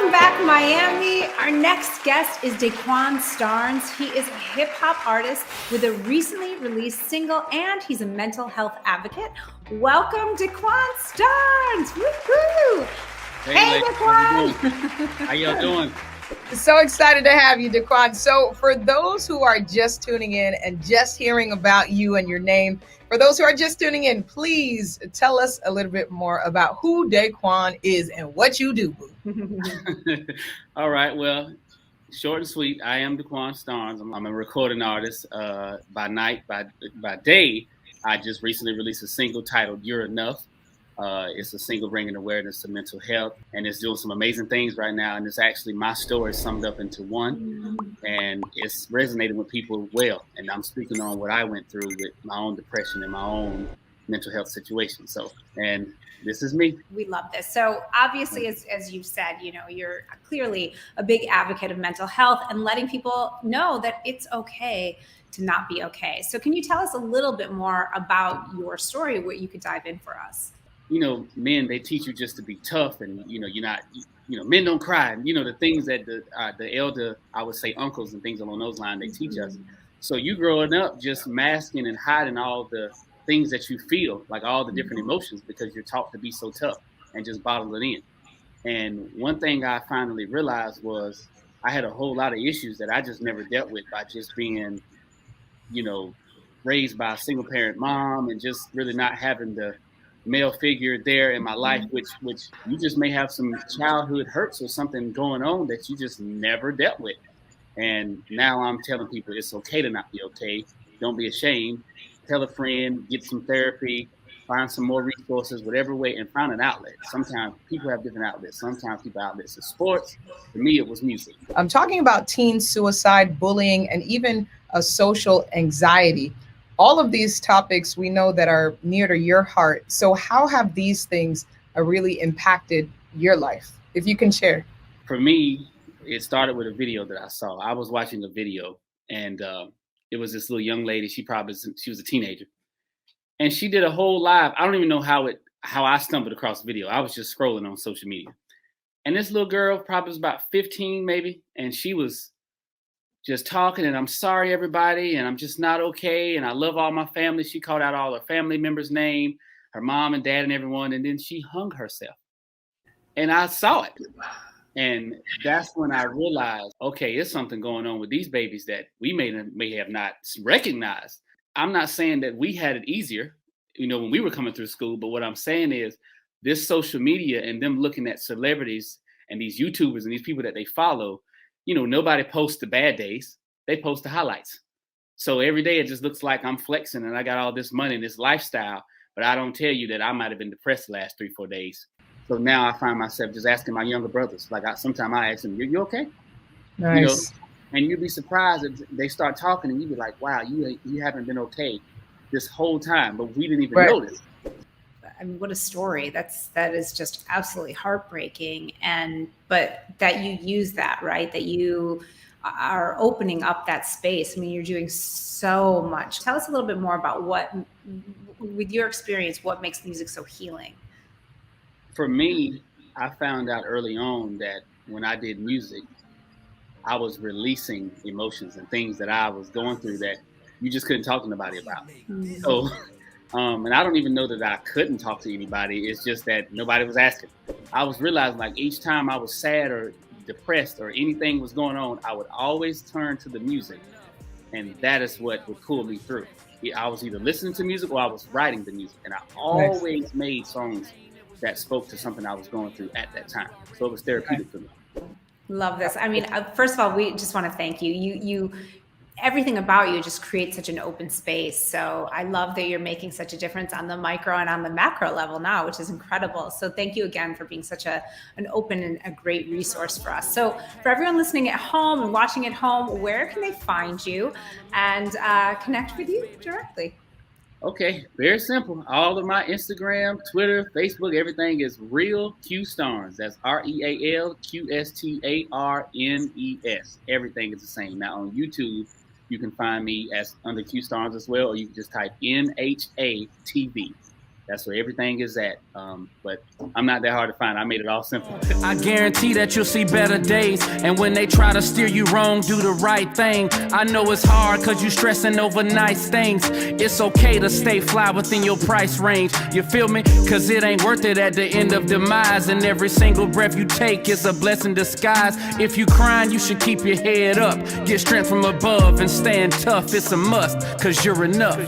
Welcome back, Miami. Our next guest is Q-Starnes. He is a hip-hop artist with a recently released single, and he's a mental health advocate. Welcome, Q-Starnes. Woo-hoo! Hey, Daquan. How y'all doing? So excited to have you, Daquan. So for those who are just tuning in and just hearing about you and your name, for those who are just tuning in, please tell us a little bit more about who Daquan is and what you do. All right. Well, short and sweet. I am Q-Starnes. I'm a recording artist. By night, by day, I just recently released a single titled "You're Enough." It's a single bringing awareness to mental health, and it's doing some amazing things right now. And it's actually my story summed up into one, and it's resonating with people well. And I'm speaking on what I went through with my own depression and my own mental health situation. So, and this is me. We love this. So obviously, as you've said, you know, you're clearly a big advocate of mental health and letting people know that it's okay to not be okay. So can you tell us a little bit more about your story, what you could dive in for us? You know, men, they teach you just to be tough, and you're not, men don't cry, and the things that the elder, I would say uncles and things along those lines, they teach us. So you growing up just masking and hiding all the things that you feel, like all the different emotions, because you're taught to be so tough and just bottle it in. And one thing I finally realized was I had a whole lot of issues that I just never dealt with by just being, raised by a single parent mom and just really not having the male figure there in my life, which you just may have some childhood hurts or something going on that you just never dealt with. And now I'm telling people it's okay to not be okay. Don't be ashamed. Tell a friend, get some therapy, find some more resources, whatever way, and find an outlet. Sometimes people have different outlets. Sometimes people outlets are sports. For me, it was music. I'm talking about teen suicide, bullying, and even a social anxiety. All of these topics we know that are near to your heart. So how have these things really impacted your life? If you can share. For me, it started with a video that I saw. I was watching a video, and it was this little young lady. She was a teenager, and she did a whole live. I don't even know how I stumbled across the video. I was just scrolling on social media, and this little girl probably was about 15 maybe, and she was just talking, and I'm sorry everybody, and I'm just not okay, and I love all my family. She called out all her family members' name, her mom and dad and everyone, and then she hung herself. And I saw it. And that's when I realized, okay, there's something going on with these babies that we may have not recognized. I'm not saying that we had it easier, when we were coming through school, but what I'm saying is this social media and them looking at celebrities and these YouTubers and these people that they follow, nobody posts the bad days. They post the highlights. So every day it just looks like I'm flexing and I got all this money and this lifestyle, but I don't tell you that I might have been depressed the last 3-4 days. So now I find myself just asking my younger brothers, like sometimes I ask them, you okay? Nice. And you'd be surprised if they start talking and you'd be like, wow, you haven't been okay this whole time, but we didn't even notice. I mean, what a story. That is just absolutely heartbreaking. But that you use that, right? That you are opening up that space. I mean, you're doing so much. Tell us a little bit more about with your experience, what makes music so healing? For me, I found out early on that when I did music, I was releasing emotions and things that I was going through that you just couldn't talk to nobody about. So, and I don't even know that I couldn't talk to anybody. It's just that nobody was asking. I was realizing like each time I was sad or depressed or anything was going on, I would always turn to the music. And that is what would pull me through. I was either listening to music or I was writing the music. And I always made songs that spoke to something I was going through at that time. So it was therapeutic for me. Love this. I mean, first of all, we just want to thank you. You everything about you just creates such an open space. So I love that you're making such a difference on the micro and on the macro level now, which is incredible. So thank you again for being such an open and a great resource for us. So for everyone listening at home and watching at home, where can they find you and connect with you directly? Okay, very simple. All of my Instagram, Twitter, Facebook, everything is Real Q-Starnes. That's RealQStarnes. Everything is the same. Now on YouTube, you can find me as under Q-Starnes as well, or you can just type NHATV. That's where everything is at. But I'm not that hard to find. I made it all simple. I guarantee that you'll see better days. And when they try to steer you wrong, do the right thing. I know it's hard cause you stressing over nice things. It's okay to stay fly within your price range. You feel me? Cause it ain't worth it at the end of demise. And every single breath you take is a blessing disguise. If you crying, you should keep your head up. Get strength from above and stand tough. It's a must, cause you're enough.